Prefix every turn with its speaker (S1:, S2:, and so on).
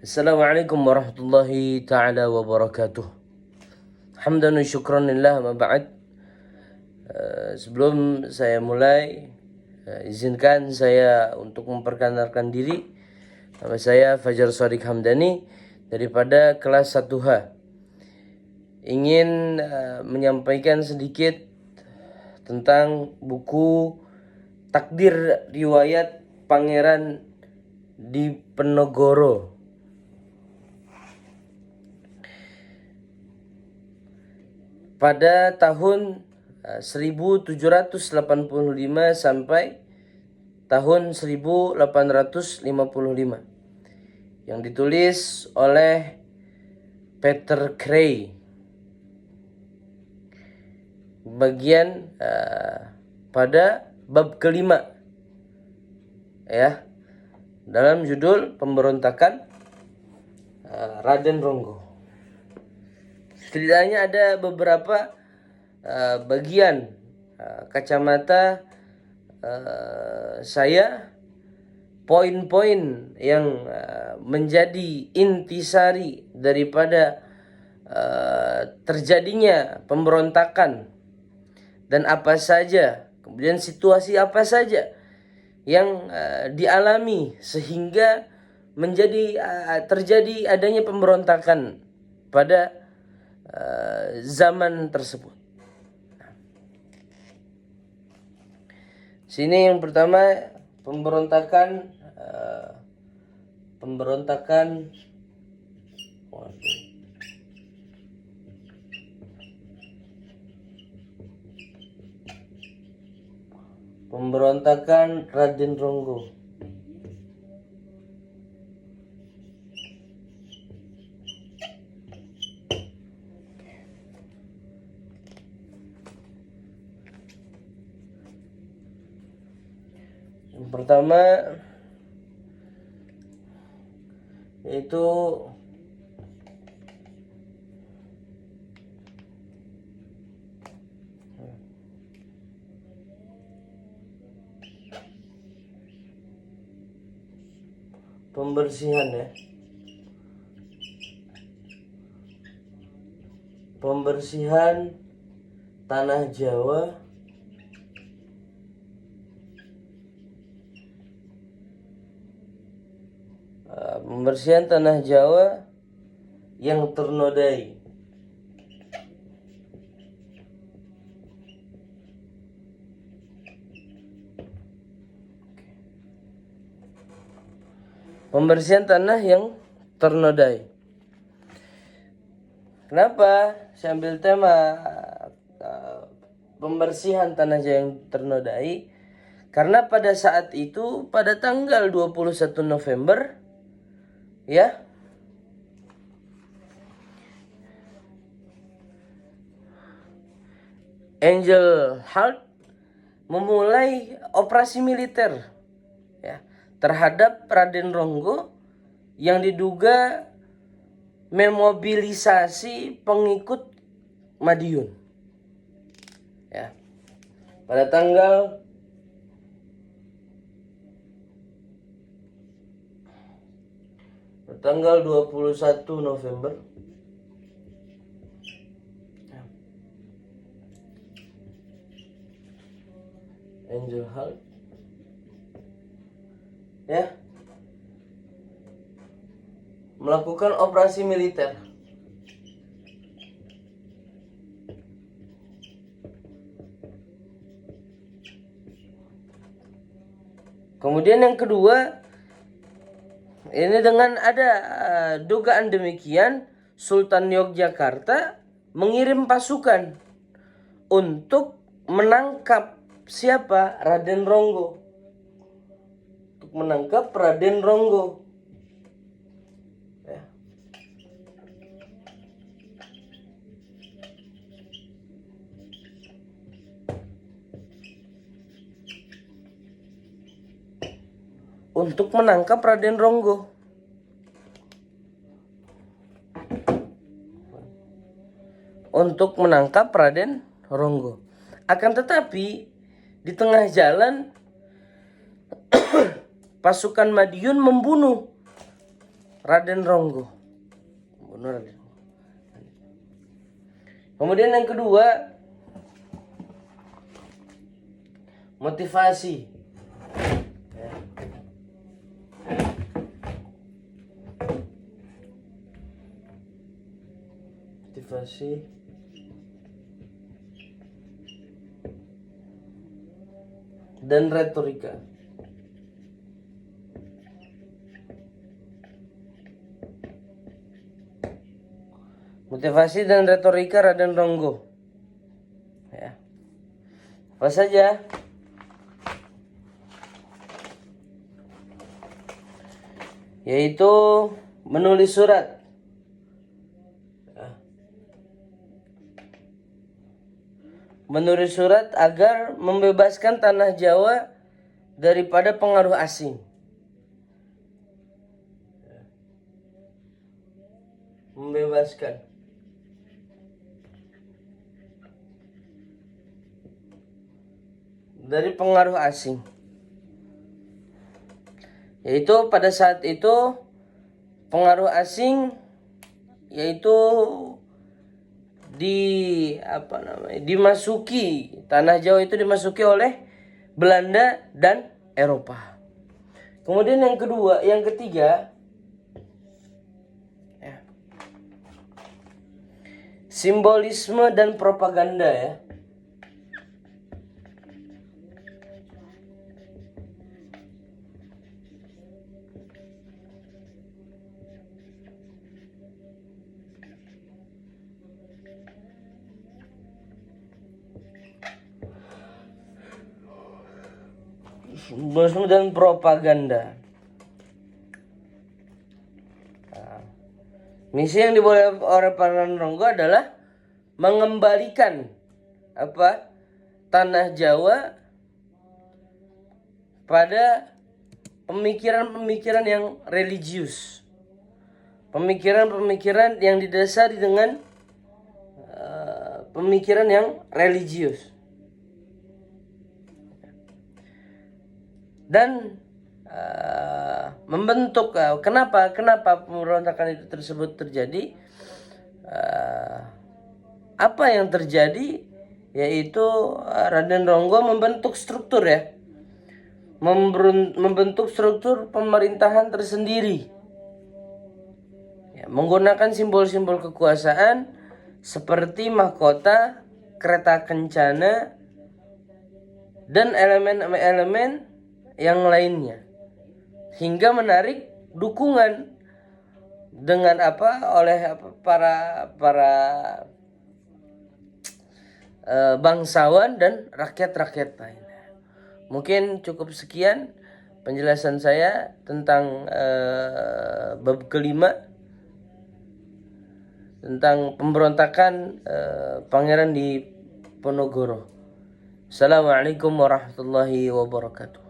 S1: Assalamualaikum warahmatullahi ta'ala wabarakatuh. Hamdan wa syukran lillah ma ba'd. Sebelum saya mulai, izinkan saya untuk memperkenalkan diri. Nama saya Fajar Shadiq Hamdani daripada kelas 1H. Ingin menyampaikan sedikit tentang buku Takdir Riwayat Pangeran Diponegoro. Pada tahun 1785 sampai tahun 1855 yang ditulis oleh Peter Cray. Bagian pada bab kelima, ya, dalam judul pemberontakan Raden Ronggo. Setidaknya ada beberapa bagian kacamata saya, poin-poin yang menjadi intisari daripada terjadinya pemberontakan dan apa saja, kemudian situasi apa saja yang dialami sehingga menjadi terjadi adanya pemberontakan pada zaman tersebut. Sini yang pertama pemberontakan Raden Ronggo. Yang pertama yaitu pembersihan, ya. Pembersihan tanah Jawa yang ternodai. Pembersihan tanah yang ternodai. Kenapa saya ambil tema pembersihan tanah yang ternodai? Karena pada saat itu, pada tanggal 21 November, ya, Angel Halt memulai operasi militer, ya, terhadap Raden Ronggo yang diduga memobilisasi pengikut Madiun, ya, pada tanggal 21 November. Angel Halt, ya, melakukan operasi militer. Kemudian yang kedua, ini dengan ada dugaan demikian, Sultan Yogyakarta mengirim pasukan untuk menangkap siapa? Raden Ronggo. Untuk menangkap Raden Ronggo. Ya. Untuk menangkap Raden Ronggo. Akan tetapi di tengah jalan pasukan Madiun membunuh Raden Ronggo. Membunuh Raden Ronggo. Kemudian yang kedua, motivasi. Motivasi dan retorika. Motivasi dan retorika Raden Ronggo. Ya. Apa saja? Yaitu menulis surat. Ya. Menulis surat agar membebaskan tanah Jawa daripada pengaruh asing. Ya. Membebaskan. Dari pengaruh asing. Yaitu pada saat itu pengaruh asing yaitu dimasuki tanah Jawa itu dimasuki oleh Belanda dan Eropa. Kemudian yang ketiga, ya, simbolisme dan propaganda ya. Simbolisme dan propaganda. Nah, misi yang diboleh oleh Raden Ronggo adalah mengembalikan tanah Jawa pada pemikiran-pemikiran yang religius, pemikiran-pemikiran yang didasari dengan pemikiran yang religius. Dan membentuk kenapa pemberontakan itu tersebut terjadi, apa yang terjadi yaitu Raden Ronggo membentuk struktur ya, membentuk struktur pemerintahan tersendiri ya, menggunakan simbol-simbol kekuasaan seperti mahkota, kereta kencana, dan elemen-elemen yang lainnya, hingga menarik dukungan dengan oleh para bangsawan dan rakyat-rakyat lain. Mungkin cukup sekian penjelasan saya tentang bab kelima, tentang pemberontakan Pangeran Diponegoro. Assalamualaikum warahmatullahi wabarakatuh.